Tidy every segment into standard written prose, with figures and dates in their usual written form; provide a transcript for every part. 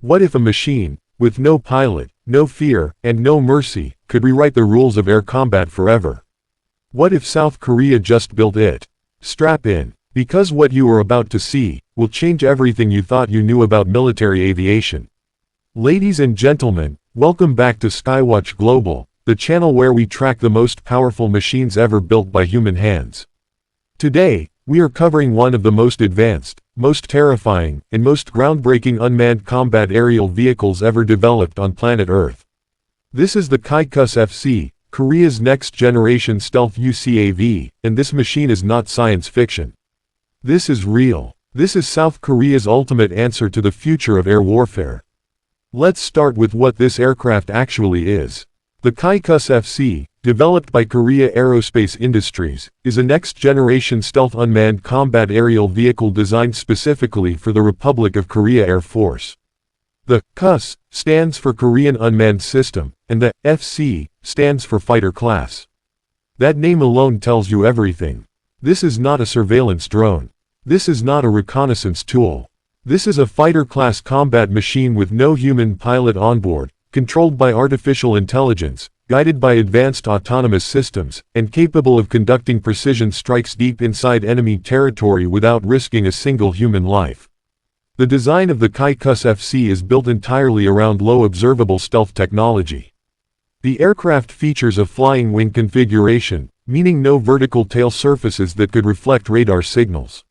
What if a machine, with no pilot, no fear, and no mercy, could rewrite the rules of air combat forever? What if South Korea just built it? Strap in, because what you are about to see will change everything you thought you knew about military aviation. Ladies and gentlemen, welcome back to SkyWatch Global, the channel where we track the most powerful machines ever built by human hands. Today, we are covering one of the most advanced, most terrifying, and most groundbreaking unmanned combat aerial vehicles ever developed on planet Earth. This is the KAI KUS-FC, Korea's next-generation stealth UCAV, and this machine is not science fiction. This is real. This is South Korea's ultimate answer to the future of air warfare. Let's start with what this aircraft actually is. The KAI KUS-FC, developed by Korea Aerospace Industries, is a next-generation stealth unmanned combat aerial vehicle designed specifically for the Republic of Korea Air Force. The KUS stands for Korean Unmanned System, and the FC stands for Fighter Class. That name alone tells you everything. This is not a surveillance drone. This is not a reconnaissance tool. This is a fighter-class combat machine with no human pilot on board, controlled by artificial intelligence, guided by advanced autonomous systems, and capable of conducting precision strikes deep inside enemy territory without risking a single human life. The design of the KAI KUS-FC is built entirely around low-observable stealth technology. The aircraft features a flying wing configuration, meaning no vertical tail surfaces that could reflect radar signals.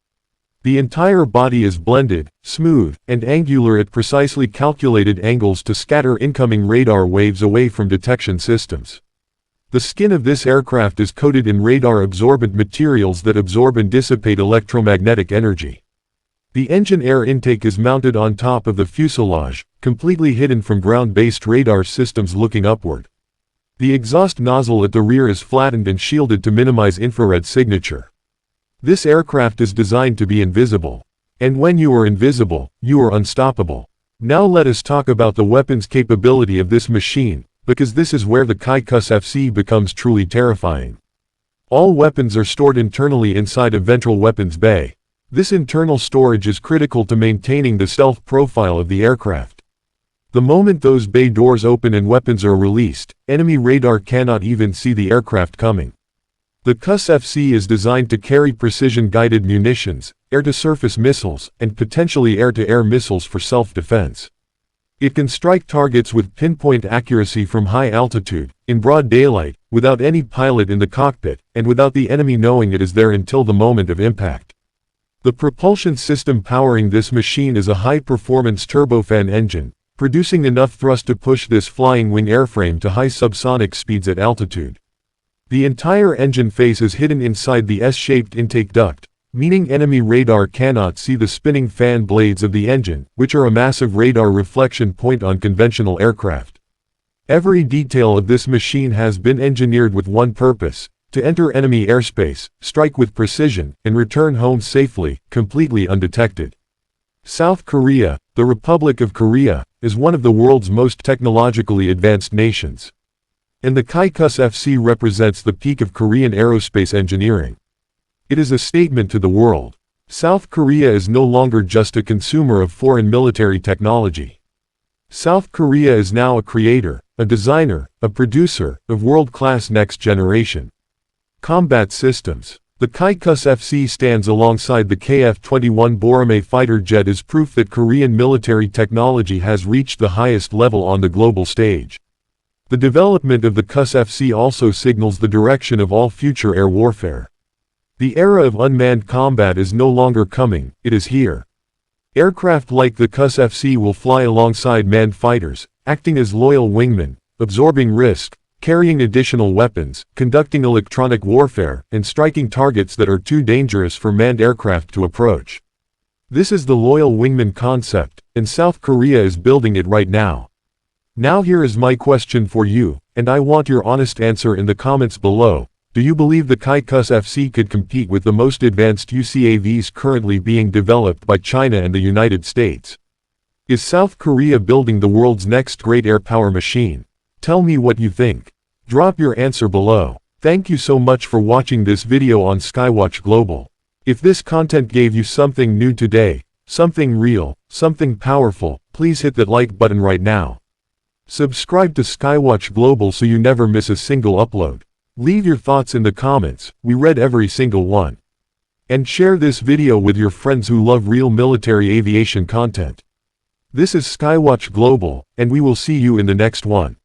The entire body is blended, smooth, and angular at precisely calculated angles to scatter incoming radar waves away from detection systems. The skin of this aircraft is coated in radar-absorbent materials that absorb and dissipate electromagnetic energy. The engine air intake is mounted on top of the fuselage, completely hidden from ground-based radar systems looking upward. The exhaust nozzle at the rear is flattened and shielded to minimize infrared signature. This aircraft is designed to be invisible. And when you are invisible, you are unstoppable. Now let us talk about the weapons capability of this machine, because this is where the KAI KUS-FC becomes truly terrifying. All weapons are stored internally inside a ventral weapons bay. This internal storage is critical to maintaining the stealth profile of the aircraft. The moment those bay doors open and weapons are released, enemy radar cannot even see the aircraft coming. The KUS-FC is designed to carry precision-guided munitions, air-to-surface missiles, and potentially air-to-air missiles for self-defense. It can strike targets with pinpoint accuracy from high altitude, in broad daylight, without any pilot in the cockpit, and without the enemy knowing it is there until the moment of impact. The propulsion system powering this machine is a high-performance turbofan engine, producing enough thrust to push this flying wing airframe to high subsonic speeds at altitude. The entire engine face is hidden inside the S-shaped intake duct, meaning enemy radar cannot see the spinning fan blades of the engine, which are a massive radar reflection point on conventional aircraft. Every detail of this machine has been engineered with one purpose: to enter enemy airspace, strike with precision, and return home safely, completely undetected. South Korea, the Republic of Korea, is one of the world's most technologically advanced nations. And the KAI KUS-FC represents the peak of Korean aerospace engineering. It is a statement to the world. South Korea is no longer just a consumer of foreign military technology. South Korea is now a creator, a designer, a producer of world-class next-generation combat systems. The KAI KUS-FC stands alongside the KF-21 Boramae fighter jet as proof that Korean military technology has reached the highest level on the global stage. The development of the KUS-FC also signals the direction of all future air warfare. The era of unmanned combat is no longer coming, it is here. Aircraft like the KUS-FC will fly alongside manned fighters, acting as loyal wingmen, absorbing risk, carrying additional weapons, conducting electronic warfare, and striking targets that are too dangerous for manned aircraft to approach. This is the loyal wingman concept, and South Korea is building it right now. Now here is my question for you, and I want your honest answer in the comments below. Do you believe the KAI KUS-FC could compete with the most advanced UCAVs currently being developed by China and the United States? Is South Korea building the world's next great air power machine? Tell me what you think. Drop your answer below. Thank you so much for watching this video on SkyWatch Global. If this content gave you something new today, Something real, something powerful. Please hit that like button right now. Subscribe to SkyWatch Global so you never miss a single upload. Leave your thoughts in the comments, we read every single one. And share this video with your friends who love real military aviation content. This is SkyWatch Global, and we will see you in the next one.